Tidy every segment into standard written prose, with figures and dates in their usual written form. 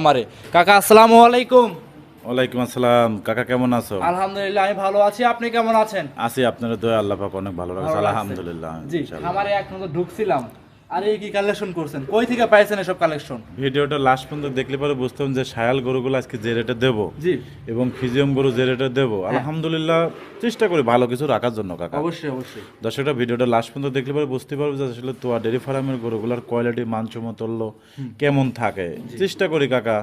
খামারে। কাকা আসসালামু আলাইকুম। ওয়ালাইকুম আসসালাম। কাকা কেমন আছো? আলহামদুলিল্লাহ আমি ভালো আছি, আপনি কেমন আছেন? আছি, আপনার দয়া আল্লাহ পাক অনেক ভালো রাখছে, ভালো লাগছে। আলহামদুলিল্লাহ। জি, ইনশাআল্লাহ। খামারে এখন তো ঢুকছিলাম, আরে কি কালেকশন করছেন, কই থেকে পাইছেন এসব কালেকশন? ভিডিওটা লাস্ট পর্যন্ত দেখলে পরে বুঝতাম যে শায়াল গরুগুলো আজকে যে রেটে দেবো জি এবং ফিজিয়াম গরু যে রেটে দেবো, আলহামদুলিল্লাহ চেষ্টা করি ভালো কিছু রাখার জন্য কাকা। অবশ্যই অবশ্যই। দর্শকরা ভিডিওটা লাস্ট পর্যন্ত দেখলে পরে বুঝতে পারবে যে আসলে তোয়া ডেয়ারি ফার্মের গরুগুলার কোয়ালিটি মানসম্মতল্য কেমন থাকে। চেষ্টা করি কাকা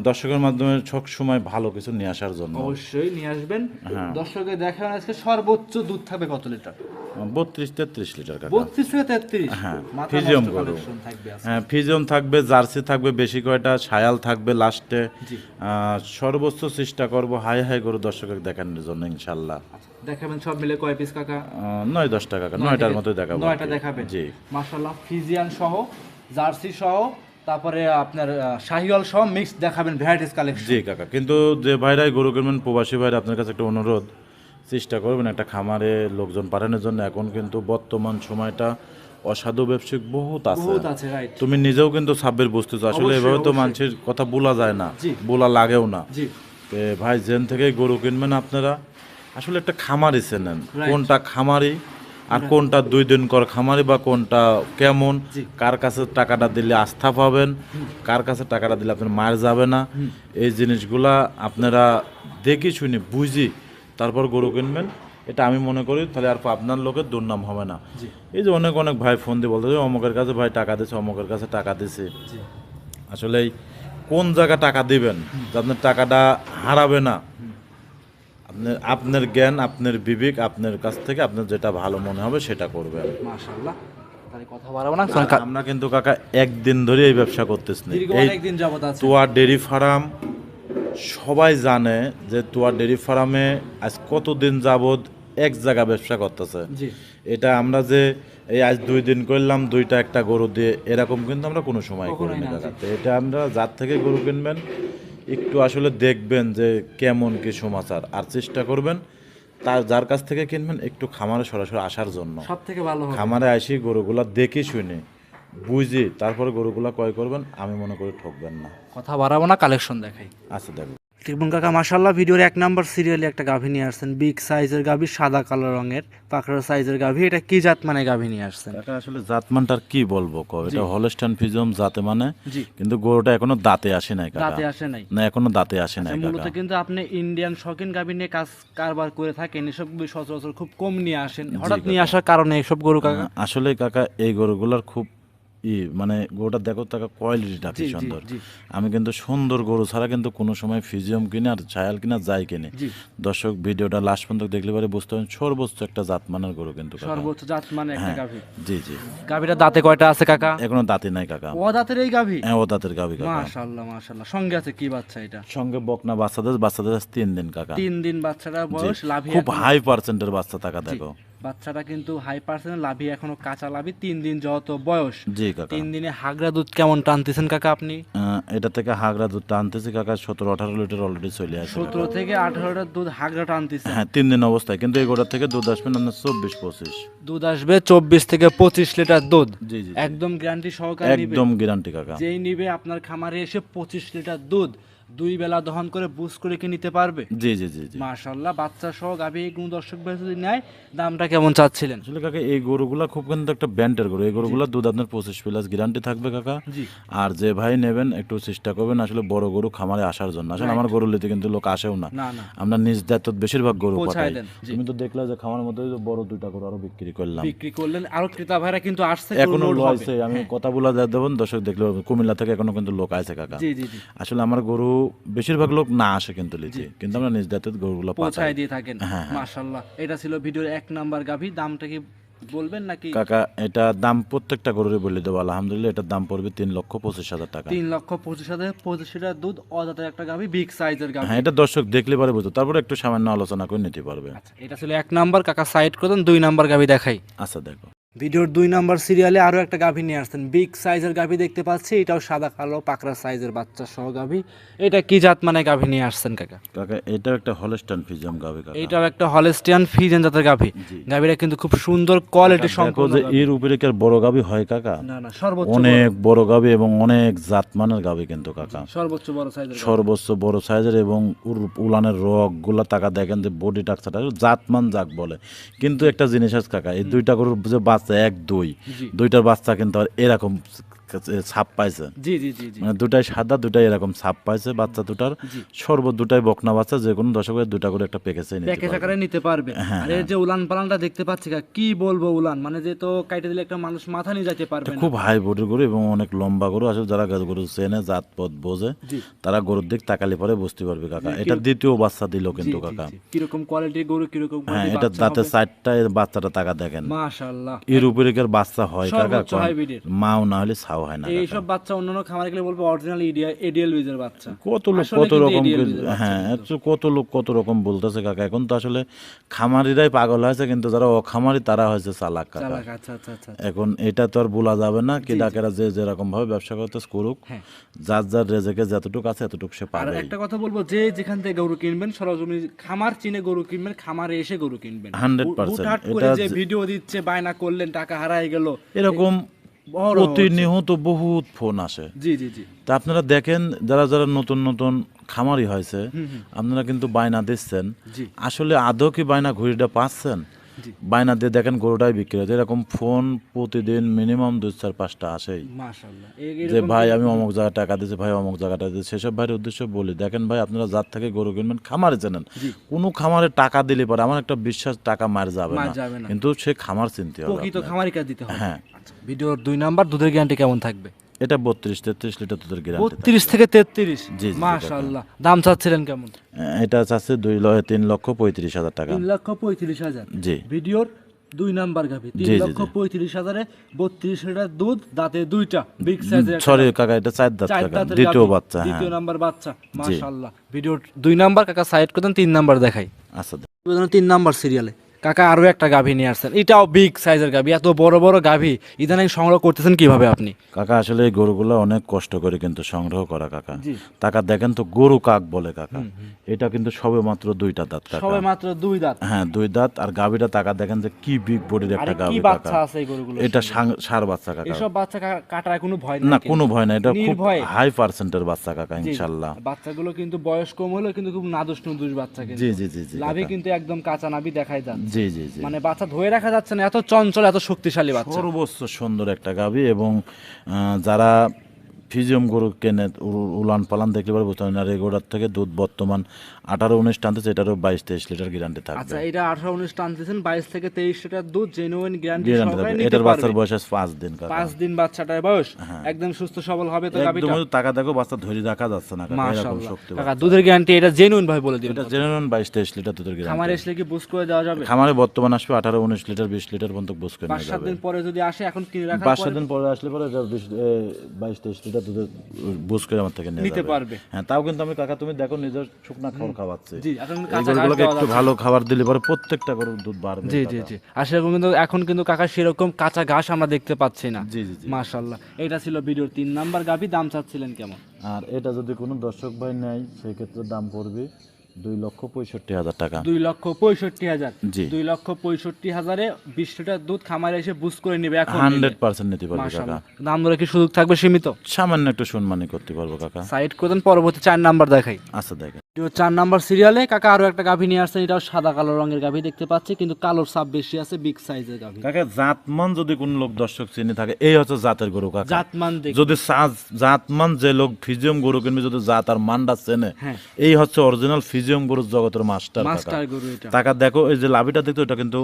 দর্শকের মাধ্যমে সব সময় ভালো কিছু নিয়ে আসার জন্য। অবশ্যই নিয়ে আসবেন। হ্যাঁ। দর্শকের দেখান আজকে সর্বোচ্চ দুধ থাকবে কত লিটার? 32-33 লিটার কাকা। 32 থেকে 33। হ্যাঁ, মাথা ফিজিয়াম নষ্ট গরু। কালেকশন থাকবে আজকে। হ্যাঁ, ফিজিয়াম থাকবে, জার্সি থাকবে বেশি কয়টা, শায়াল থাকবে লাস্টে। জি। সর্বোচ্চ চেষ্টা করব হাই হাই গরু দর্শকের দেখানোর জন্য ইনশাল্লাহ। দেখাবেন সব মিলে কয় পিস কাকা? 9-10 টাকা, 9টার মতো দেখাবো। 9টা দেখাবেন। জি। মাশাআল্লাহ, ফিজিয়ান সহ, জার্সি সহ, তারপরে আপনার শাহিওয়াল সহ মিক্স দেখাবেন, ভ্যারাইটিস কালেকশন। জি কাকা, কিন্তু যে ভাইরাই গরু কিনবেন, প্রবাসী ভাইরা আপনার কাছে একটা অনুরোধ, চেষ্টা করবেন একটা খামারে লোকজন পাঠানোর জন্য। এখন কিন্তু বর্তমান সময়টা অসাধু ব্যবসায়িক বহুত আছে। বহুত আছে, রাইট। তুমি নিজেও কিন্তু সাব্বির বুঝতেছো, আসলে অবশ্যই, এভাবে তো অবশ্যই। মানুষের কথা বলা যায় না, জি। বলা লাগেও না। জি তে ভাই যেন থেকে গরু কিনবেন আপনারা আসলে একটা খামারি চেনেন, Right. কোনটা খামারি আর কোনটা 2 দিন কর খামারি, বা কোনটা কেমন, জি। কার কাছে টাকাটা দিলে আস্থা পাবেন, কার কাছে টাকাটা দিলে আপনার মার যাবে না। এই জিনিসগুলা আপনারা দেখি শুনি বুঝি তারপর গরু কিনবেন, এটা আমি মনে করি, তাহলে আর আপনার লোকের দুর্নাম হবে না। জি। এই যে অনেক অনেক ভাই ফোন দিয়ে বলতে অমুকের কাছে ভাই টাকা দিছে, অমুকের কাছে টাকা দিছে। জি আসলে কোন জায়গা টাকা দিবেন যে আপনার টাকাটা হারাবে না। আপনার আপনার জ্ঞান, আপনার বিবেক, আপনার কাছ থেকে আপনার যেটা ভালো মনে হবে সেটা করবেন। মাশাআল্লাহ, তাহলে কথা বাড়াবো না। আর আমরা কিন্তু কাকা একদিন ধরে এই ব্যবসা করতেছি না। দীর্ঘ এই অনেক দিন যাবত আছে। তোয়া ডেয়ারি ফার্ম সবাই জানে যে তোয়া ডেয়ারি ফার্মে আজ কতদিন যাবত এক জায়গা ব্যবসা করতেছে। জি এটা আমরা যে এই আজ 2 দিন করলাম 2টা একটা গরু দিয়ে, এরকম কিন্তু আমরা কোনো সময় করি কখনোই না না, কাকা। তো এটা আমরা যার থেকে গরু কিনবেন একটু আসলে দেখবেন যে কেমন কি সমাচার, আর চেষ্টা করবেন তার যার কাছ থেকে কিনবেন একটু খামারে সরাসরি আসার জন্য। সব থেকে ভালো হবে। খামারে আসি গরুগুলা দেখে শুনে বুঝি তারপরে গরুগুলা ক্রয় করবেন, আমি মনে করি ঠকবেন না। কথা বাড়াবো না, কালেকশন দেখাই। আচ্ছা দেখো ত্রিপুন কাকা মাশাআল্লাহ, ভিডিওর 1 নাম্বার সিরিয়ালে একটা গাভী নিয়ে আসছেন, বিগ সাইজের গাভী, সাদা কালো রঙের পাকড়া সাইজের গাভী। এটা কি জাত মানে গাভী নিয়ে আসছেন? কাকা আসলে জাতমানটার কি বলবো এটা হলস্টাইন ফিজিয়াম জাতে মানে, জি। কিন্তু গরুটা এখনো দাঁতে আসে নাই কাকা। দাঁতে আসে নাই। না এখনো দাঁতে আসে নাই মূলত কাকা। কিন্তু আপনি ইন্ডিয়ান শৌখিন গাভী নিয়ে কাজ কারবার করে থাকেন, এসব সচরাচর খুব কম নিয়ে আসেন, হঠাৎ নিয়ে আসার কারণে এসব গরু কাকা? আসলে কাকা এই গরুগুলার খুব মানে গরুটা দেখো টাকা কোয়ালিটিটা কি জি, জি, সুন্দর। জি। আমি কিন্তু সুন্দর গরু ছাড়া কিন্তু কোনো সময় ফিজিয়াম কিনে আর ছায়াল কিনা যাই কিনে। জি। দর্শক ভিডিওটা লাস্ট পর্যন্ত দেখলে পরে বুঝতে পারেন সর্বোচ্চ একটা জাতমানের গরু কিন্তু কাকা। সর্বোচ্চ জাত মানে একটা হ্যাঁ গাভী। জি জি। গাভীটা দাঁতে কয়টা আছে কাকা? এখনো দাঁতে নাই কাকা। ও দাঁতের এই গাভী? হ্যাঁ ও দাঁতের গাবি কাকা। মাশাআল্লাহ মাশাআল্লাহ, সঙ্গে আছে কি বাচ্চা এটা? সঙ্গে বকনা বাচ্চাদের 3 দিন কাকা। 3 দিন বাচ্চাটা জি। বয়স, লাভী খুব এখনো- হাই পার্সেন্টের বাচ্চা টাকা জি, দেখো। বাচ্চাটা কিন্তু হাই পার্সেন্ট, লাভী এখনো কাঁচা লাভী, 3 দিন যত বয়স। জি কাকা। 3 দিনে হাগরা দুধ কেমন টানতেছেন কাকা আপনি? এটা থেকে হাগরা দুধটা আনতেছি কাকা 17-18 লিটার অলরেডি চলে আসে। 17 থেকে 18টা দুধ হাগরা টানতেছেন। হ্যাঁ 3 দিন অবস্থায়, কিন্তু এই গোটা থেকে দুধ আসবে না 24-25। দুধ আসবে 24 থেকে 25 লিটার দুধ। জি জি। একদম গ্যারান্টি সহকারে নিবে। একদম গ্যারান্টি কাকা। যেই নিবে আপনার খামারে এসে 25 লিটার দুধ 2 বেলা দহন করে বুস করে কি নিতে পারবে। জি জি জি জি। মাশাআল্লাহ, বাচ্চা সহ গাভী কোন দর্শক ভাই যদি নেয়, দামটা কেমন চাচ্ছিলেন? আসলে কাকা এই গরুগুলা খুব কিন্তু একটা ব্যান্ডের গরু। এই গরুগুলা দুধ আপনার 25+ গ্যারান্টি থাকবে কাকা। জি। আর যে ভাই নেবেন একটু চেষ্টা করবেন আসলে বড় গরু খামারে আসার জন্য। আসলে আমার গরু নিতে কিন্তু লোক আসেও না। না না, আমরা নিজ দায়িত্ব বেশিরভাগ গরু পৌঁছায় পাঠাই। দেন। জি। তুমি তো দেখলা যে খামারের মধ্যে যে বড় 2টা গরু আরো বিক্রি করলাম। বিক্রি করলেন, আরো ক্রেতা ভাইরা কিন্তু আসছে, এখনো load লোক হবে। আছে, আমি কথা বলা যায় দেবেন দর্শক দেখলে হবে। কুমিল্লা থেকে এখনো কিন্তু লোক আছে কাকা। জি জি জি, আসলে আমার গরু বেশিরভাগ লোক না আসে কিন্তু লিতে, কিন্তু আমরা নিজ দায়িত্বে গরুগুলো পাঠাই। পৌঁছায় দিয়ে থাকেন। হ্যাঁ, হ্যাঁ। মাশাআল্লাহ, এটা ছিল ভিডিওর 1 নাম্বার গাভী। দামটা কি বলবেন নাকি? কাকা এটা দাম প্রত্যেকটা গরুরই বলে দেবো আলহামদুলিল্লাহ। এটার দাম পড়বে 3,25,000 টাকা। 3,25,000, 25 লিটার দুধ, অদাঁতের একটা গাভী, বিগ সাইজের গাভী। হ্যাঁ এটা দর্শক দেখলে পারে বুঝতো, তারপরে একটু সামান্য আলোচনা করে নিতে পারবে। আচ্ছা, এটা ছিল 1 নাম্বার কাকা, সাইড করে দেন। 2 নাম্বার গাভী দেখাই। আচ্ছা দেখো। ভিডিওর 2 নাম্বার সিরিয়ালে আরো একটা গাভী নিয়ে আসছেন, বিগ সাইজের গাভী দেখতে পাচ্ছি, এটাও সাদা কালো পাকড়া সাইজের বাচ্চা সহ গাভী। এটা কি জাত মানে গাভী নিয়ে আসছেন কাকা? কাকা এটাও একটা হলস্টাইন ফ্রিজিয়ান গাভি কাকা। এটাও একটা হলস্টিয়ান ফ্রিজিয়ান জাতের গাভী। গাভীটা কিন্তু খুব সুন্দর কোয়ালিটি দেখো সম্পন্ন যে গাভী। এর উপরে কি আর বড় গাভি হয় কাকা? না না, সর্বোচ্চ অনেক বড় গাভি এবং অনেক জাতমানের গাভি কিন্তু কাকা। সর্বোচ্চ বড় সাইজের গাভী। সর্বোচ্চ বড় সাইজের এবং উলানের রগ গুলা টাকা দেখেন যে বডি টাকচাটা জাতমান যাক বলে। কিন্তু একটা জিনিস আছে কাকা, এই দুইটা গরুর যে বাচ্চা দুইটার বাচ্চা কিন্তু আর এরকম ছাপ পাইছে। জি জি জি জি। মানে দুটাই সাদা, দুটাই এরকম ছাপ পাইছে বাচ্চা দুটার। দুটাই বকনা বাচ্চা, যে কোনো দর্শকের দুটা করে একটা প্যাকেজে প্যাকেজ আকারে নিতে পারবে। আর এই যে উলান পালানটা দেখতে পাচ্ছি কাকা, কি বলবো উলান, মানে যে তো কাইটে দিলে একটা মানুষ মাথা নিয়ে যেতে পারবে না। খুব হাই বডির গরু এবং অনেক লম্বা গরু। আসলে যারা গরু চেনে, জাত পথ বোঝে, তারা গরুর দিক তাকালে পরে বুঝতে পারবে কাকা। এটা দ্বিতীয় বাচ্চা দিল কিন্তু কাকা। কিরকম কোয়ালিটির গরু, কিরকম হ্যাঁ, এটা দাঁতে চারটা, বাচ্চাটা টাকা দেখেন মাশাআল্লাহ। এর উপরে কি আর বাচ্চা হয় কাকা? সর্বোচ্চ হাইব্রিডের। মাও না হলে ছাও হয় না। এইসব বাচ্চা অন্যান্য খামারে গেলে বলবো অরিজিনাল এডিএল বীজের বাচ্চা। কত লোক আসলে কত কিন্তু রকম, ADL বীজের বাচ্চা হ্যাঁ কত লোক কত রকম বলতেছে কাকা। এখন তো আসলে খামারিরাই পাগল হয়েছে, কিন্তু যারা অখামারি তারা হয়েছে চালাক কাকা। চালাক, আচ্ছা আচ্ছা আচ্ছা। এখন এটা তো আর বলা যাবে না, কেডা কেডা যে যেরকম ভাবে ব্যবসা করতে করুক, যার যার রেজেকে যতটুকু আছে এতটুকু সে আর পাবে। একটা কথা বলবো, যে যেখান থেকে গরু কিনবেন সরাসরি খামার চিনে গরু কিনবেন, খামারে এসে গরু কিনবেন। 100% হুটহাট করে যে ভিডিও দিচ্ছে, বায়না করলেন, টাকা হারায় গেল, এরকম বড় প্রতিনিয়ত বহুত ফোন আসে। জি জি জি। তা আপনারা দেখেন, যারা যারা নতুন নতুন খামারি হয়েছে, আপনারা কিন্তু বায়না দিচ্ছেন, আসলে আদৌ কি বায়না ঘুরিটা পাচ্ছেন? বায়না দিয়ে দেখেন গরুটাই বিক্রি হচ্ছে। এরকম ফোন প্রতিদিন মিনিমাম 2-4-5টা আসেই, মাশাআল্লাহ। যে ভাই আমি অমুক জায়গায় টাকা দিচ্ছি, ভাই অমুক জায়গাটা দিচ্ছি। সেসব ভাইয়ের উদ্দেশ্য বলি, দেখেন ভাই আপনারা যার থেকে গরু কিনবেন খামারে চেনেন। কোনো খামারে টাকা দিলে পরে আমার একটা বিশ্বাস টাকা মার যাবে না, কিন্তু সে খামার চিনতে হবে, প্রকৃত খামারি কাজ দিতে হবে। হ্যাঁ। ভিডিওর 2 নাম্বার, দুধের গ্যারান্টি কেমন থাকবে? এটা 32-33 লিটার দুধের গ্যারান্টি। 32 থেকে 33। জি, মাশাআল্লাহ। দাম চাচ্ছিলেন কেমন? এটা চাচ্ছে 3,35,000 টাকা। 3,35,000। জি। ভিডিওর 2 নাম্বার গাভী, 3,35,000-এ 32 লিটার দুধ, দাঁতে দুইটা, বিগ সাইজের। সরি কাকা, এটা 4 দাঁত কাকা, দ্বিতীয় বাচ্চা। হ্যাঁ, দ্বিতীয় নাম্বার বাচ্চা, মাশাআল্লাহ। ভিডিওর 2 নাম্বার কাকা সাইড করে দেন, 3 নাম্বার দেখাই। আচ্ছা 3 নাম্বার সিরিয়ালে কাকা আরো একটা গাভী নিয়ে আসছেন, এটাও বিগ সাইজের গাভী। এত বড় বড় গাভী ইদানিং সংগ্রহ করতেছেন কিভাবে আপনি? কাকা আসলে এই গরুগুলো অনেক কষ্ট করে কিন্তু সংগ্রহ করা কাকা। টাকা দেখেন তো গরু কাক বলে কাকা। এটা কিন্তু সবে মাত্র 2টা দাঁত কাকা, সবে মাত্র 2 দাঁত। হ্যাঁ 2 দাঁত। আর গাভীটা টাকা দেখেন যে কি বিগ বডির একটা গাভী কি কাকা। বাচ্চা আছে এই গরুগুলো? এটা ষাঁড় বাচ্চা কাকা। এসব বাচ্চা কাটায় কোনো ভয় না, কোনো ভয় না, এটা খুব নির্ভয়। হাই পার্সেন্টের বাচ্চা কাকা, ইনশাআল্লাহ। বাচ্চাগুলো কিন্তু বয়স কম হলেও কিন্তু খুব নাদুস নুদুস বাচ্চা কিন্তু। জি জি জি জি লাভি কাকা। কিন্তু একদম কাঁচা নাভি দেখাই যাচ্ছে। জি জি জি। মানে বাচ্চা ধরে রাখা যাচ্ছে না, এত চঞ্চল, এত শক্তিশালী বাচ্চা। সর্বোচ্চ সুন্দর একটা গাভী। এবং যারা ফিজিয়াম গরু কেনে, উলান পালান দেখলে পরে বুঝতে পারেন। আর এই গরুটার থেকে দুধ বর্তমান 18-19 টানতেছে, এটারও 22-23 লিটার গ্যারান্টি থাকবে। আচ্ছা, এটা 18-19 টানতেছেন, 22 থেকে 23 লিটার দুধ জেনুইন গ্যারান্টি গ্যারান্টি সহকারে থাকবে। নিতে এটার বাচ্চার পারবে। বয়স আছে 5 দিন কাকা। 5 দিন বাচ্চাটার বয়স, একদম সুস্থ সবল হবে তো গাভীটা। একদম টাকা দেখো, বাচ্চা ধরে রাখা যাচ্ছে না কাকা, এরকম মাশাআল্লাহ। শক্তি। কাকা দুধের গ্যারান্টি এটা জেনুইন ভাই বলে দিবেন। এটা জেনুইন 22-23 লিটার দুধের গ্যারান্টি। খামারে আসলে কি বুঝ করে দেওয়া যাবে? খামারে বর্তমান আসবে 18-19 লিটার 20 লিটার পর্যন্ত বুঝ করে নিয়ে 5-7 যাবে। দিন পরে যদি আসে, এখন কিনে রাখা 5-7 দিন পরে আসলে পরে 22-23 লিটার দুধের বুঝ করে আমার থেকে নিতে যাবে। পারবে। হ্যাঁ, তাও কিন্তু আমি কাকা, তুমি দেখো নিজের শুকনা খাবার খাওয়াচ্ছে। জি, এখন এই কাঁচা ঘাস গরুগুলোকে দেওয়া একটু যাচ্ছে। ভালো খাবার দিলে পরে প্রত্যেকটা গরুর দুধ বাড়বে। জি জি জি। আর সেরকম কিন্তু এখন কিন্তু কাকা সেরকম কাঁচা ঘাস আমরা দেখতে পাচ্ছি না। জি জি জি। মাশাআল্লাহ। এটা ছিল ভিডিওর 3 নাম্বার গাভী। দাম চাচ্ছিলেন কেমন? আর এটা যদি কোনো দর্শক ভাই নেয়, সেই ক্ষেত্রে দাম পড়বে 2,65,000 টাকা। 2,65,000। জি। 2,65,000-এ 20 লিটার দুধ খামারে এসে বুঝ করে নেবে এখন। 100% নিতে পারবে কাকা। মাশাআল্লাহ। দাম দরে কি সুযোগ থাকবে সীমিত? সামান্য একটু সম্মানী করতে পারবো কাকা। সাইড করে দেন, পরবর্তী 4 নাম্বার দেখাই। আচ্ছা দেখেন, ভিডিও 4 নাম্বার সিরিয়ালে কাকা আরো একটা গাভী নিয়ে আসছেন, এটাও সাদা কালো রঙের গাভী দেখতে পাচ্ছি, কিন্তু কালোর ছাপ বেশি আছে, বিগ সাইজের গাভী। কাকা জাতমান যদি কোন লোক দর্শক চিনে থাকে, এই হচ্ছে জাতের গরু কাকা। জাতমান দেখে যদি জাতমান যে লোক ফিজিয়াম গরু কিনবে, যদি জাত আর মানটা চেনে, এই হচ্ছে অরিজিনাল ফিজিয়াম গরুর জগতের মাস্টার গরু এটা। টাকা দেখো, এই যে লাভিটা দেখতো, এটা কিন্তু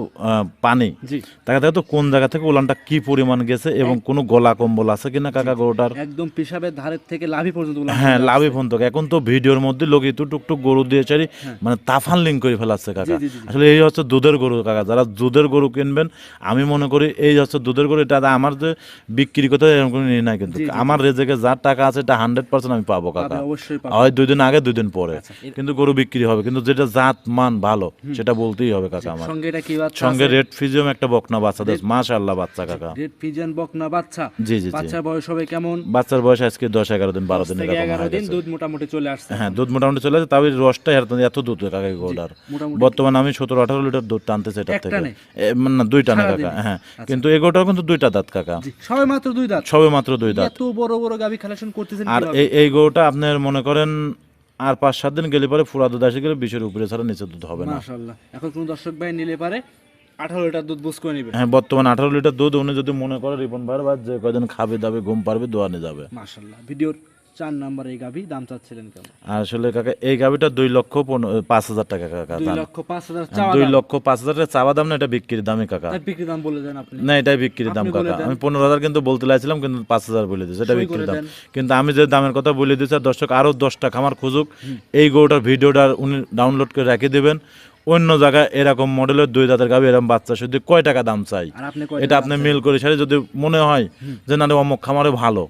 পানি। জি। টাকা দেখো তো কোন জায়গা থেকে উলানটা কি পরিমাণ গেছে এবং কোনো গলা কম্বল আছে কিনা কাকা গরুটার। একদম পেশাবের ধারের থেকে লাভি পর্যন্ত উলান। হ্যাঁ, লাভি ফোন তো। এখন তো ভিডিওর মধ্যে লোক একটু টুকটুক গরু দিয়ে চারি মানে তাফান লিঙ্ক করে ফেলাচ্ছে কাকা। জি, জি, জি। আসলে এই হচ্ছে দুধের গরু কাকা, যারা দুধের গরু কিনবেন আমি মনে করি এই হচ্ছে দুধের গরু। এটা আমার যে বিক্রি করতে হয় এরকম কোনো নিয়ে নাই, কিন্তু জি, জি, আমার রেজেকে যার টাকা আছে এটা 100% আমি পাবো কাকা। পাবে, অবশ্যই পাবে। হয় 2 দিন আগে 2 দিন পরে, আচ্ছা, কিন্তু গরু বিক্রি হবে। কিন্তু যেটা জাত মান ভালো সেটা বলতেই হবে কাকা আমার। সঙ্গে এটা কি বাচ্চা সঙ্গে আছে? রেড ফিজিয়াম একটা বকনা বাচ্চা দেশ, মাশাআল্লাহ বাচ্চা কাকা। রেড ফিজিয়ান বকনা বাচ্চা। জি, জি, জি। বাচ্চার বয়স হবে কেমন? বাচ্চার বয়স আজকে 10-11 দিন 12 দিনের থেকে এরকম 11 হয়ে দিন গেছে। দুধ মোটামুটি চলে আসছে। হ্যাঁ, দুধ মোটামুটি চলে যাচ্ছে, তবে রসটা এত দুধ কাকা এই গরুটার। মোটামুটি বর্তমানে আমি 17-18 লিটার দুধ টানতেছি এটার এক থেকে। টানে? মানে না, 2 টানে কাকা। সারাদিনে? হ্যাঁ, কিন্তু এই গরুটার কিন্তু 2টা দাঁত কাকা, জি, সবে মাত্র 2 দাঁত। সবে মাত্র 2 দাঁত। এত বড় বড় গাভী কালেকশন করতেছেন আর কিভাবে? এই গরুটা আপনার মনে করেন আর 5-7 দিন গেলে পরে পুরা দুধ আসে গেলে 20-এর উপরে ছাড়া নিচে দুধ হবে না। মাশাআল্লাহ। এখন কোন দর্শক ভাই নিলে পারে 18 লিটার দুধ বুঝ করে নেবে। হ্যাঁ, বর্তমানে 18 লিটার দুধ। উনি যদি মনে করে রিপন ভাইয়ের বা যে কয়দিন খাবে দাবে ঘুম পারবে দোয়ানে যাবে। মাশাআল্লাহ। ভিডিওর 4 নাম্বার এই গাভী দাম চাচ্ছিলেন কেমন? আসলে কাকা এই গাভিটা 2,05,000 টাকা কাকা। 2,05,000 চাওয়া দাম। 2,05,000 টাকা চাওয়া দাম না, এটা বিক্রির দামই কাকা। তার বিক্রি দাম বলে দেন আপনি। না, এটাই বিক্রির দাম আপনি বলে কাকা। দেন। আমি 15,000 কিন্তু বলতে লাইছিলাম, কিন্তু 5,000 বলে দিয়েছে, এটা সই বিক্রির করে দাম। দেন। কিন্তু আমি যে দামের কথা বলে দিয়েছি, আর দর্শক আরো 10টা খামার খুঁজুক, এই গরুটার ভিডিওটা উনি ডাউনলোড করে রেখে দেবেন। অন্য জায়গায় এরকম মডেলের 2 দাঁতের গাভি এরকম বাচ্চা শুধু কয় টাকা দাম চাই, আর আপনি কয় এটা টাকা আপনি দাম মিল করে সারি যদি মনে হয় যে না রে অমুক খামারে ভালো,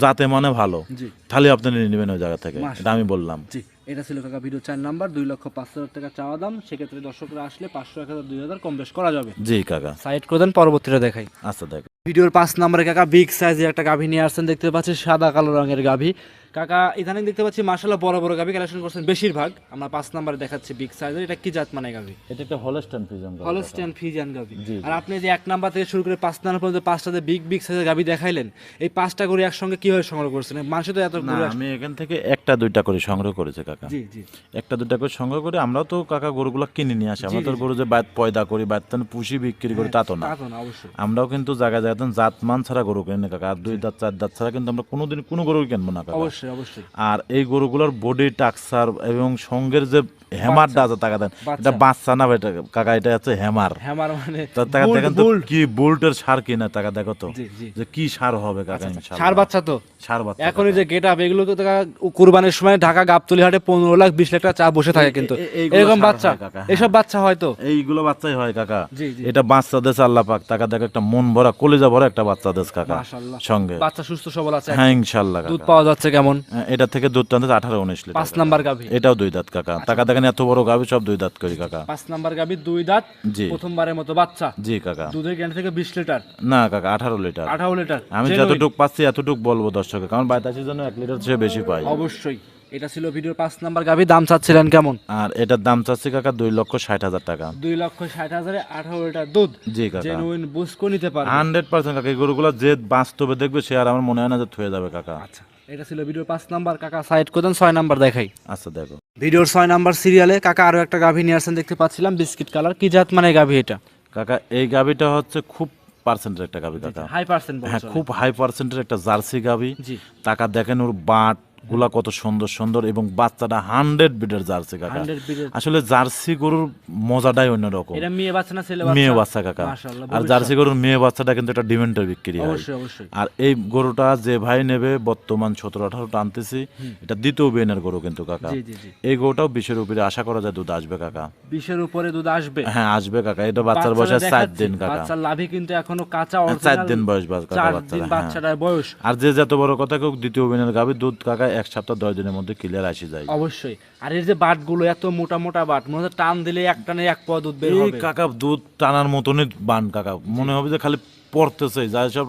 যাতে মানে ভালো, জি। তাহলে আপনি নিয়ে নেবেন ওই জায়গা থেকে। এটা আমি বললাম। জি, এটা ছিল কাকা ভিডিও 4 নাম্বার। 2,05,000 টাকা চাওয়া দাম। সেক্ষেত্রে দর্শকরা আসলে 500, 1000, 2000 কম বেশ করা যাবে। জি কাকা। সাইড করে দেন, পরবর্তীটা দেখাই। আচ্ছা দেখ, ভিডিওর 5 নম্বরে কাকা বিগ সাইজের একটা গাভী নিয়ে আসছেন, দেখতে পাচ্ছি সাদা কালো রঙের গাভী। কাকা ইদানিং দেখতে পাচ্ছি মাশাআল্লাহ বড় বড় গাভী কালেকশন করছেন বেশিরভাগ। আমরা 5 নম্বরে দেখাচ্ছি বিগ সাইজের। এটা কি জাত মানে গাভী? এটা একটা হলস্টাইন ফ্রিজিয়ান গাভি। হলস্টাইন ফ্রিজিয়ান গাভী। জি, জি। আর আপনি যে 1 নাম্বার থেকে শুরু করে 5 নাম্বার পর্যন্ত 5টাতে বিগ বিগ সাইজের গাভী দেখাইলেন, এই 5টা করে একসঙ্গে কিভাবে সংগ্রহ করছেন? মানুষ তো এত না, গরু আমি এখান থেকে 1টা-2টা করে সংগ্রহ করেছি কাকা। জি, জি। 1টা-2টা করে সংগ্রহ করে আমরাও তো কাকা গরুগুলো কিনে নিয়ে আসি। আমরা তো গরু যে বাইত পয়দা করি, বাইত পুষি বিক্রি করি তা তো না। তা তো না, অবশ্যই। আমরাও কিন্তু জায়গায় জায়গায় জাত মান ছাড়া গরু কিনি না কাকা। আর 2 দাঁত 4 দাঁত ছাড়া কিন্তু আমরা কোনোদিন কোনো গরু কিনবো না কাকা। অবশ্যই, অবশ্যই। আর এই গরুগুলোর বডি টাকসার এবং সঙ্গের যে হ্যামারটা আছে টাকা দেন, এটা বাচ্চা না এটা কাকা, এটা হচ্ছে হ্যামার। হ্যামার মানে তা টাকা বুল, দেখেন তো বুল। কি বুলটের সার কিনা টাকা দেখো তো, জি, জি। যে কি সার হবে কাকা ইনশাআল্লাহ। সার বাচ্চা তো সার বাচ্চা এখনই যে গেট আপ, এগুলো তো কাকা কুরবানির সময় ঢাকা গাবতলী হাটে 15 লাখ 20 লাখ টাকা চা বসে থাকে, কিন্তু এইগুলো এরকম সার বাচ্চা, হয় কাকা, হ্যাঁ। এসব বাচ্চা হয়তো এইগুলো বাচ্চাই হয় কাকা। জি, জি। এটা বাচ্চা দেশ আল্লাহ পাক টাকা দেখো, একটা মন ভরা কলিজা ভরা একটা বাচ্চা দেশ কাকা মাশাআল্লাহ। সঙ্গে। বাচ্চা সুস্থ সবল আছে, হ্যাঁ ইনশাআল্লাহ দুধ কাকা। পাওয়া যাচ্ছে কেমন? এটা থেকে দুধ টানতে 18-19 লিটার 5 নাম্বার গাভী। এটাও 2 দাঁত কাকা। টাকা দেখেন এত বড় গাভী সব 2 দাঁত করি কাকা। 5 নাম্বার গাভী 2 দাঁত, জি। প্রথমবারের মতো বাচ্চা। জি কাকা। দুধের গ্যারান্টি থেকে 20 লিটার, না কাকা 18 লিটার। 18 লিটার। আমি genuine। যতটুক পাচ্ছি এতটুক বলবো দর্শকে, কারণ 82 জন্য 1 লিটার চেয়ে বেশি পাই। অবশ্যই। এটা ছিল ভিডিওর 5 নাম্বার গাভী। দাম চাচ্ছিলেন কেমন? আর এটার দাম চাচ্ছি কাকা 2,60,000 টাকা। 2,60,000 এ 18 লিটার দুধ। জি কাকা। জেনুইন বুঝকো নিতে পারবে। 100% কাকা। এই গরুগুলো যে বাস্তবে দেখবে সে আর আমার মনে হয় না যে থয়ে যাবে কাকা। আচ্ছা, এটা ছিল ভিডিওর 5 নাম্বার। কাকা সাইড করে দেন, 6 নাম্বার দেখাই। আচ্ছা দেখো, ভিডিওর 6 নাম্বার সিরিয়ালে কাকা আরো একটা গাভী নিয়ে আসছেন, দেখতে পাচ্ছিলাম বিস্কিট কালার। কি জাত মানে গাভী এটা? কাকা এই গাভিটা হচ্ছে খুব পার্সেন্টের একটা গাভি কাকা। হাই পার্সেন্ট বলা হ্যাঁ, চলে। খুব হাই পার্সেন্টের একটা জার্সি গাভি। জি। টাকা দেখেন ওর বাট গুলা কত সুন্দর সুন্দর, এবং বাচ্চাটা 100 বিটের জার্সি কাকা। 100 বিটের। আসলে জার্সি গরুর মজাটাই অন্যরকম। এটা মেয়ে বাচ্চা না ছেলে বাচ্চা? মেয়ে বাচ্চা কাকা। মাশাআল্লাহ, আর জার্সি গরুর মেয়ে বাচ্চাটা কিন্তু একটা ডিমেন্টের বিক্রি হয়। অবশ্যই, অবশ্যই। আর এই গরুটা যে ভাই নেবে বর্তমান 17-18 টানতেছি, এটা দ্বিতীয় বেনের গরু কিন্তু কাকা। জি, জি, জি। এই গরুটাও 20-এর উপরে আশা করা যায় দুধ আসবে কাকা। 20 এর উপরে দুধ আসবে। হ্যাঁ আসবে কাকা। এটা বাচ্চার বয়স বাচ্চারা 4 দেখাচ্ছি, দিন কাকা। বাচ্চার লাভে কিন্তু এখনো কাঁচা, 4 অরিজিনাল দিন বয়স কাকা 4 দিন বাচ্চারা। হ্যাঁ। বাচ্চাটার বয়স। আর যে যত বড় কথা কেউ দ্বিতীয় বেনের গাভি দুধ কাকা 1 সপ্তাহ 10 দিনের মধ্যে ক্লিয়ার আসি যায়। অবশ্যই। আর এর যে বাটগুলো এত মোটা মোটা বাট, মনে হচ্ছে টান দিলে এক টানে 1 পোয়া দুধ বের এই হবে। কাকা দুধ টানার মতনই বান কাকা, মনে হবে যে খালি পড়তেছে। যা সব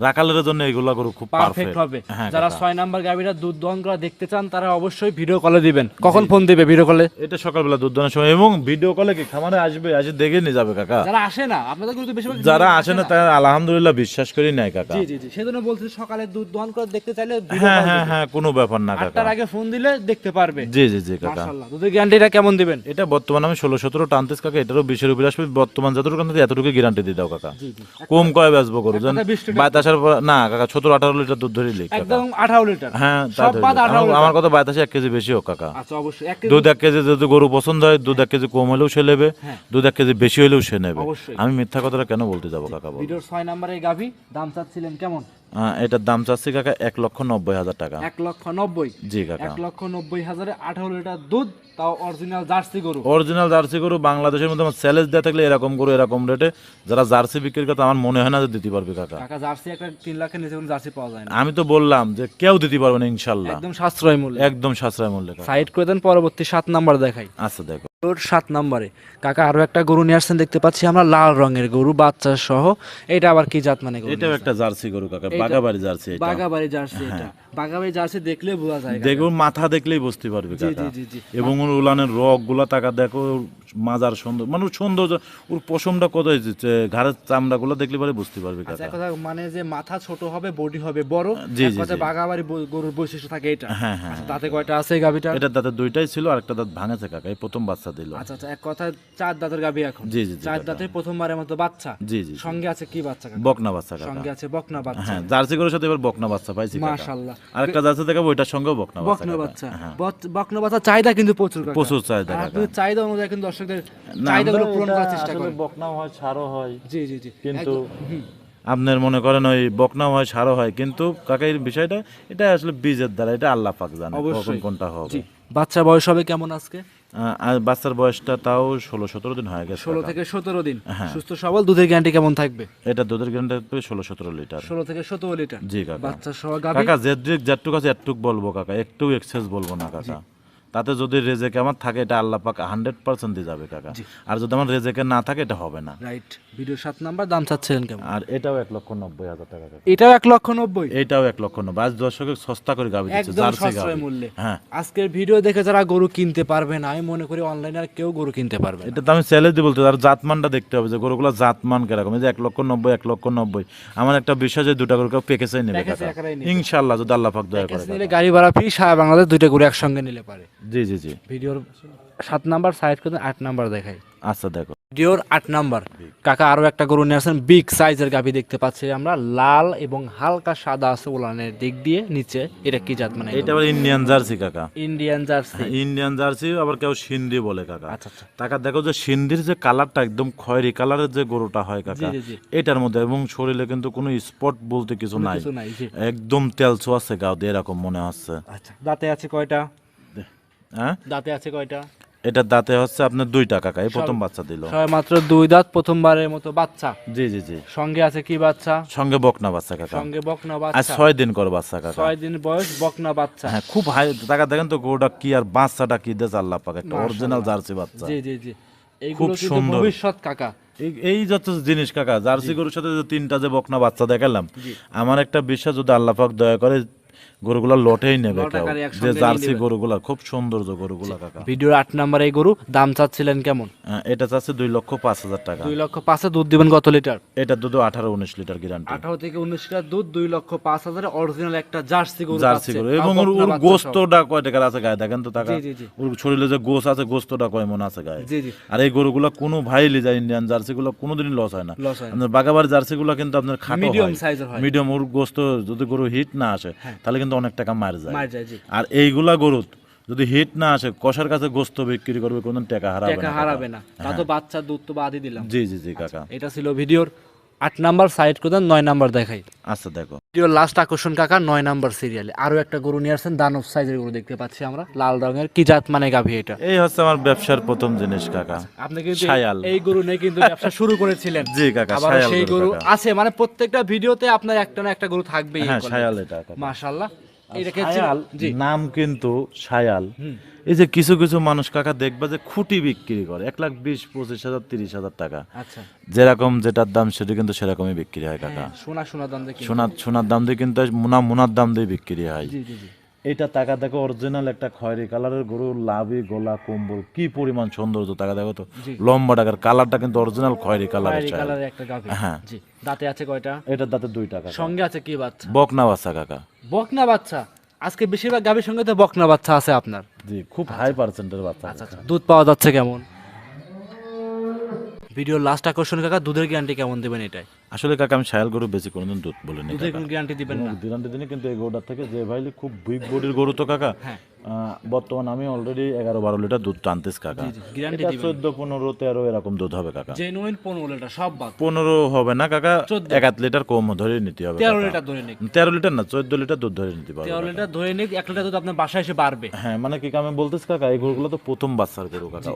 রাকালের জন্য এগুলা গরু খুব পারফেক্ট পারফেক্ট হবে। হ্যাঁ যারা কাকা। 6 নাম্বার গাভীরা দুধ দহন করা দেখতে চান তারা অবশ্যই ভিডিও কলে দিবেন। কখন ফোন দিবে ভিডিও কলে? এটা সকালবেলা দুধ দানের সময়, এবং ভিডিও কলে কি খামারে আসবে, আসে দেখে নিয়ে যাবে কাকা। যারা আসে না, আপনাদের কিন্তু বেশিরভাগ যারা আসে না তারা আলহামদুলিল্লাহ বিশ্বাস করি নাই কাকা। জি, জি, জি। সেজন্য বলছি সকালে দুধ দহন করে দেখতে চাইলে ভিডিও হ্যাঁ কল হ্যাঁ দিবেন। হ্যাঁ, কোনো ব্যাপার না কাকা। 8টার আগে ফোন দিলে দেখতে পারবে। জি জি জি কাকা। মাশাআল্লাহ। দুধের গ্যারান্টিটা কেমন দিবেন? এটা বর্তমানে আমি 16-17 টানতেছ কাকা। এটারও 20-এর উপরে আসবে। বর্তমান যতটুকু টানতেছি এতটুকু গ্যারান্টি দিয়ে দাও কাকা। জি, জি। কম কয় বেচবো গরু এক জান কথা 20 লিটার। বাইত আসার পর না কাকা 17-18 লিটার দুধ ধরে লিখ কাকা। একদম 18 লিটার। হ্যাঁ তা সব ধরে বাদ লিখ। 18 লিটার। আমার কথা বাইত আসে 1 কেজি বেশি হোক কাকা। আচ্ছা, অবশ্যই। 1 কেজি দুধ 1 কেজি যদি গরু পছন্দ হয়, দুধ 1 কেজি কম হলেও সে নেবে, হ্যাঁ। দুধ 1 কেজি বেশি হলেও সে নেবে। অবশ্যই। আমি মিথ্যা কথাটা কেন বলতে যাবো কাকা বল। ভিডিওর 6 নাম্বারে গাভী। দাম চাচ্ছিলেন কেমন? এটার দাম চাচ্ছি কাকা 1,90,000 টাকা। 1,90,000। জি কাকা। 1,90,000 18 লিটার দুধ, তাও অরিজিনাল জার্সি গরু। অরিজিনাল জার্সি গরু বাংলাদেশের মধ্যে আমার চ্যালেঞ্জ দেওয়া থাকলে এরকম গরু এরকম রেটে যারা জার্সি বিক্রি করতে আমার মনে হয় না যে দিতে পারবে কাকা। কাকা জার্সি একটা 3 লাখের নিচে কোনো জার্সি পাওয়া যায় না। আমি তো বললাম যে কেউ দিতে পারবে না ইনশাল্লাহ, একদম সাশ্রয় মূল্য। একদম সাশ্রয় মূল্যে কাকা। সাইড করে দেন, পরবর্তী 7 নাম্বার দেখাই। আচ্ছা দেখো, 7 নম্বরে কাকা আরো একটা গরু নিয়ে আসছেন দেখতে পাচ্ছি আমরা, লাল রঙের গরু বাচ্চা সহ। এটা আবার কি জাত মানে গরু? এটাও একটা জার্সি গরু কাকা, বাগাবাড়ি জার্সি। এটা বাগাবাড়ি জার্সি। এটা বাগাবাড়ি জার্সি দেখলে বোঝা যায়। দেখুন মাথা দেখলেই বুঝতে পারবে জি কাকা। জি জি। এবং ওর উলানের রগ গুলা টাকা দেখো, ওর মাজার সুন্দর, মানে ওর সৌন্দর্য, ওর পশমটা কত হয়েছে, ঘাড়ের চামড়া গুলো দেখলে পরে বুঝতে পারবে আচ্ছা, কাকা। কথা মানে যে মাথা ছোট হবে, বডি হবে বড়, জি, এক জি, কথায় জি। বাগাবাড়ি গরুর বৈশিষ্ট্য থাকে এটা। হ্যাঁ হ্যাঁ। আচ্ছা, দাঁতে কয়টা আছে এই গাবিটা? এটার দাঁতে দুইটাই ছিল, আর একটা দাঁত ভাঙেছে কাকা, এই প্রথম বাচ্চা দিল। আচ্ছা আচ্ছা, এক কথায় 4 দাঁতের গাবি এখন। জি জি জি 4 কাকা। দাঁতের প্রথমবারের মতো বাচ্চা। জি জি জি। সঙ্গে আছে কি বাচ্চা কাকা? বকনা বাচ্চা কাকা। সঙ্গে আছে বকনা বাচ্চা। হ্যাঁ, জার্সি গরুর সাথে এবার বকনা বাচ্চা পাইছি কাকা। মাশাআল্লাহ। আরেকটা জার্সি দেখাবো, ওইটার সঙ্গেও বকনা বাচ্চা বকনা কাকা। বাচ্চা। হ্যাঁ। বকনা বাচ্চা চাহিদা কিন্তু প্রচুর কাকা। প্রচুর চাহিদা আর কাকা। আপনি চাহিদা অনুযায়ী কিন্তু দর্শকদের না, চাহিদাগুলো আমরা পূরণ এটা করার চেষ্টা আসলে করেন। বকনাও হয়, ছাড়ও হয়, জি জি জি। কিন্তু হুম। আপনার মনে করেন ওই বকনাও হয়, ছাড়ও হয়, কিন্তু কাকা এই বিষয়টা এটা আসলে বীজের দ্বারা, এটা আল্লাহ পাক জানে কখন অবশ্যই। কোনটা হবে। জি। বাচ্চা বয়স হবে কেমন আজকে? আর বাচ্চার বয়সটা তাও 16-17 দিন হয়ে গেছে 16 কাকা। থেকে 17 দিন। হ্যাঁ। সুস্থ সবল, দুধের গ্যারান্টি কেমন থাকবে? এটা দুধের গ্যারান্টি 16-17 লিটার। 16 থেকে 17 লিটার। জি কাকা। বাচ্চা সহ গাভী। কাকা যেটুক আছে এটুক বলবো কাকা, একটু এক্সেস বলবো না কাকা। তাতে যদি রেজেকে আমার থাকে এটা আল্লাহ পাক 100% দিয়ে যাবে কাকা। আর যদি আমার রেজেকে না থাকে এটা হবে না। রাইট। ভিডিও 7 নাম্বার, দাম চাচ্ছিলেন কেমন? আর এটাও 1,90,000 টাকা কাকা। এটাও 1,90,000। এটাও 1,90,000। আজ দর্শকের সস্তা করে গাবি দিচ্ছে, একদম জার্সি সাশ্রয় গাবি। মূল্যে। হ্যাঁ, আজকের ভিডিও দেখে যারা গরু কিনতে পারবে না, আমি মনে করি অনলাইনে আর কেউ গরু কিনতে পারবে না। এটা তো আমি চ্যালেঞ্জ দিয়ে বলতে, আর জাতমানটা দেখতে হবে যে গরুগুলো জাতমান কিরকম। এই যে 1,90,000, 1,90,000, আমার একটা বিশ্বাস যে দুটা গরু কেউ পেকেছেই নেবে প্যাকেজে কাকা। একারাই নেবে। ইনশাআল্লাহ যদি আল্লাহ পাক দয়া করে প্যাকেজ নিলে কাকা। গাড়ি ভাড়া ফ্রি, সারা বাংলাদেশ দুইটা গরু একসঙ্গে নিলে পারে। জি জি জি। ভিডিওর 7 নাম্বার সাইড করে 8 নাম্বার দেখাই। আচ্ছা দেখো, ভিডিওর 8 নাম্বার কাকা আরো একটা গরু নিয়ে আসছেন, বিগ সাইজের গাভী দেখতে পাচ্ছি আমরা, লাল এবং হালকা সাদা আছে ওলানের দিক দিয়ে নিচে। এটা কি জাত মানে? এটা আবার ইন্ডিয়ান জার্সি কাকা। Indian jersey. ইন্ডিয়ান জার্সি, আবার কেউ সিন্ধি বলে কাকা। আচ্ছা আচ্ছা। টাকা দেখো যে সিন্ধির যে কালারটা একদম খয়েরি কালারের যে গরুটা হয় কাকা, জি, জি। এটার মধ্যে এবং শরীরে কিন্তু কোনো স্পট বলতে কিছু নাই, কিছু নাই, জি। একদম তেল ছোঁয়াচ্ছে গাও দিয়ে, এরকম মনে হচ্ছে। আচ্ছা, দাঁতে আছে কয়টা? হ্যাঁ, দাঁতে আছে কয়টা? এটার দাঁতে হচ্ছে আপনার 2টা কাকা, এই প্রথম বাচ্চা দিল। সবাই মাত্র 2 দাঁত, প্রথমবারের মতো বাচ্চা। জি জি জি। সঙ্গে আছে কি বাচ্চা? সঙ্গে বকনা বাচ্চা কাকা। সঙ্গে বকনা আজ বাচ্চা। 6 দিন করে বাচ্চা কাকা। 6 দিন বয়স, বকনা বাচ্চা। হ্যাঁ, খুব হাই টাকা দেখেন তো গরুটা কি, আর বাচ্চাটা কি দেশ আল্লাহ পাক, একটা অরিজিনাল জার্সি বাচ্চা। জি জি জি। এইগুলো কিন্তু সুন্দর। ভবিষ্যৎ কাকা। এই যত জিনিস কাকা, জার্সি গরুর সাথে যে 3টা যে বকনা বাচ্চা দেখালাম, আমার একটা বিশ্বাস যদি আল্লাহ পাক দয়া করে গরুগুলা লটেই নেবে কেউ, লটাকারি একসঙ্গে যে নিয়ে জার্সি নেবে। গরুগুলা খুব সৌন্দর্য গরুগুলা কাকা। ভিডিওর 8 নাম্বার এই গরু, দাম চাচ্ছিলেন কেমন? এটা চাচ্ছে 2,05,000 টাকা। 2,05,000। দুধ দিবেন কত লিটার? এটা দুধ 18-19 লিটার গ্যারান্টি। 18 থেকে 19 লিটার দুধ, 2,05,000 অরিজিনাল একটা জার্সি গরু জার্সি পাচ্ছে। গরু, তাও এবং ওর বকনা বাচ্চা সহ। গোস্তটা কয় টাকার আছে গায়ে দেখেন তো টাকা। জি, জি, জি। ওর শরীরে যে গোস আছে, গোস্তটা কয় মন আছে গায়ে। জি জি। আর এই গরুগুলা কোনো ভাই লিজা ইন্ডিয়ান জার্সিগুলো কোনোদিনই লস হয় না। লস হয় না। আপনার বাগাবাড়ি জার্সিগুলো কিন্তু আপনার খাটো মিডিয়াম হয়, সাইজের হয়। মিডিয়াম। ওর গোস্ত যদি গরু হিট না আসে তাহলে কিন্তু অনেক টাকা মার যায়। মার যায়, জি। আর এইগুলা গরু যদি হিট না আসে, কষার কাছে গোস্ত বিক্রি করবে, কোনো টাকা হারাবে টাকা না হারাবে কাকা। না। তা তো বাচ্চা দুধ তো বাদই দিলাম। জি জি জি কাকা। এটা ছিল ভিডিওর 8 নাম্বার সাইড করে দেন, 9 নাম্বার দেখাই। আচ্ছা দেখো, ভিডিওর লাস্ট আকর্ষণ কাকা 9 নাম্বার সিরিয়ালে আরো একটা গরু নিয়ে আসছেন, দানব সাইজের গরু দেখতে পাচ্ছি আমরা, লাল রঙের। কি জাত মানে গাভী এটা? এই হচ্ছে আমার ব্যবসার প্রথম জিনিস কাকা। আপনি কিন্তু শায়াল। এই গরু নিয়ে কিন্তু ব্যবসা শুরু করেছিলেন। জি কাকা, আবার শায়াল সেই গরু গরু কাকা। আছে, মানে প্রত্যেকটা ভিডিওতে আপনার একটা না একটা গরু থাকবেই। হ্যাঁ, শায়াল এটা কাকা। মাশাআল্লাহ। এটাকে শায়াল জি নাম কিন্তু শায়াল। এই যে কিছু কিছু মানুষ কাকা দেখবা যে খুঁটি বিক্রি করে 1,20,000, 25,000, 30,000 টাকা, আচ্ছা। যেরকম যেটার দাম সেটা কিন্তু সেরকমই বিক্রি হয় কাকা। সোনা সোনা দাম দেখি। সোনার দাম দিয়ে কিন্তু মুনার দাম দিয়ে বিক্রি হয়। জি জি জি। এটা টাকা দেখো, অরিজিনাল একটা খয়েরি কালারের গরু, লাভি গোলা কম্বল, কি পরিমাণ সৌন্দর্য টাকা দেখো তো। লম্বা টাকার কালারটা কিন্তু অরিজিনাল খয়েরি কালারের। খয়েরি কালারের একটা গাভী। হ্যাঁ। জি। দাঁতে আছে কয়টা? এটার দাঁতে 2 টাকা। সঙ্গে আছে কি বাচ্চা? বকনা বাচ্চা কাকা। বকনা বাচ্চা। আজকে বেশিরভাগ গাভীর সঙ্গে তো বকনা বাচ্চা আছে আপনার। জি, খুব হাই পার্সেন্টের বাচ্চা। আচ্ছা আচ্ছা। দুধ পাওয়া যাচ্ছে কেমন? ভিডিওর লাস্ট আকর্ষণ কাকা, দুধের গ্যারান্টি কেমন দেবেন এটাই? আসলে কাকা আমি শায়াল গরু বেশি কোনোদিন দুধ বলিনি দুধের কোনো গ্যারান্টি দিবেন না? দিলান্টি দিনে, কিন্তু এই গরুটার থেকে যে ভাইলে খুব বিগ বডির গরু তো কাকা, হ্যাঁ। বর্তমান আমি অলরেডি 11-12 লিটার দুধ টানতেছি কাকা। গ্যারান্টি এটা দিবেন? 14-15-13 এরকম দুধ হবে কাকা। জেনুইন 15 লিটার সব বাদ? 15 হবে না কাকা, 1 লিটার কম ধরে নিতে হবে। 13 লিটার ধরে নিক। 13 লিটার না, 14 লিটার দুধ ধরে নিতে পারবে 13 লিটার ধরে নিক, 1 লিটার দুধ আপনার বাসায় এসে বাড়বে। হ্যাঁ, মানে কি আমি বলতেছি কাকা, এই গরুগুলো তো প্রথম বাচ্চার গরু কাকা,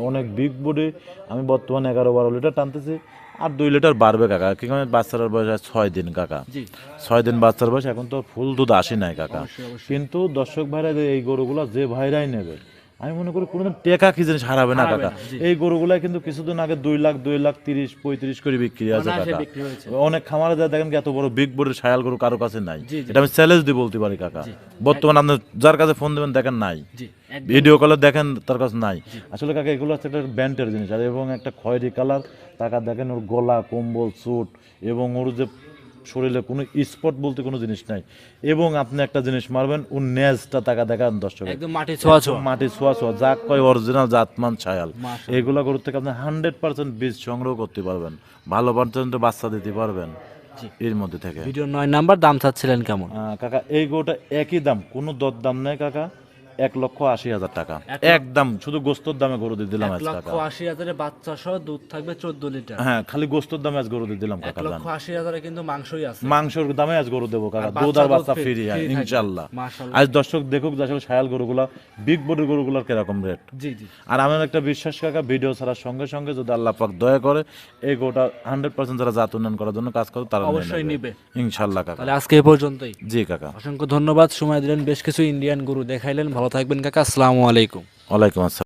অনেক বিগ বডি। আমি বর্তমানে 11-12 লিটার টানতেছি, আর 2 লিটার বাড়বে কাকা। কি কারণে বাচ্চার বয়স 6 দিন কাকা, জি 6 দিন বাচ্চার বয়স, এখন তো ফুল দুধ আসে নাই কাকা। কিন্তু দর্শক ভাইরা এই গরুগুলো যে ভাইরাই নেবে, আমি মনে করি কোনোদিন টেকা কি জিনিস হারাবে না কাকা। এই গরুগুলাই কিন্তু কিছুদিন আগে 2 লাখ 2,30,35 করে বিক্রি আছে কাকা। বিক্রি হয়েছে। অনেক খামারে যা দেখেন কি এত বড় বিগ বডির শায়াল গরু কারো কাছে নাই। এটা আমি চ্যালেঞ্জ দিয়ে বলতে পারি কাকা। বর্তমানে আপনি যার কাছে ফোন দেবেন দেখেন নাই, জি ভিডিও কলে দেখেন তার কাছে নাই। আসলে কাকা এগুলো হচ্ছে একটা ব্যান্ডের জিনিস, আর এবং একটা খয়েরি কালার টাকা দেখেন, ওর গলা, কম্বল, স্যুট, এবং ওর যে শরীরে কোনো স্পট বলতে কোনো জিনিস নাই। এবং আপনি একটা জিনিস মারবেন, ওর নেজটা টাকা দেখান দর্শক, একদম মাটি ছোঁয়া ছোঁয়া। মাটি ছোঁয়া ছোঁয়া, যা কয় অরিজিনাল জাতমান ছায়াল। এগুলো গরুর থেকে আপনি 100% বীজ সংগ্রহ করতে পারবেন, ভালো পার্সেন্টে বাচ্চা দিতে পারবেন এর মধ্যে থেকে। Video 9 number. দাম চাচ্ছিলেন কেমন? কাকা এই গরুটা একই দাম, কোনো দর দাম নেই কাকা, 1,80,000 টাকা একদম, শুধু গোস্তর দামে গরু দিয়ে দিলাম আজ কাকা। 1,80,000 বাচ্চা সহ দুধ থাকবে 14 লিটার। হ্যাঁ, খালি গোস্তর দামে আজ গরু দিয়ে দিলাম কাকা। 1,80,000 কিন্তু মাংসই আছে, মাংসের দামে আজ গরু দেবো কাকা, দুধ আর বাচ্চা ফ্রি ইনশাল্লাহ। মাশাআল্লাহ। আজ দর্শক দেখুক যে আসলে শায়াল গরুগুলা, বিগ বডির গরুগুলার কিরকম রেট। জি জি। আর আমার একটা বিশ্বাস কাকা, ভিডিও ছাড়ার সঙ্গে সঙ্গে যদি আল্লাহ পাক দয়া করে এই গরুটা 100% যারা জাত উন্নয়ন করার জন্য কাজ করে তারা অবশ্যই নিবে ইনশাল্লাহ কাকা। তাহলে আজকে এই পর্যন্তই। জি কাকা, অসংখ্য ধন্যবাদ, সময় দিলেন, বেশ কিছু ইন্ডিয়ান গরু দেখাইলেন। ভালো থাকবেন কাকা, আসসালামু আলাইকুম। ওয়ালাইকুম আসসালাম।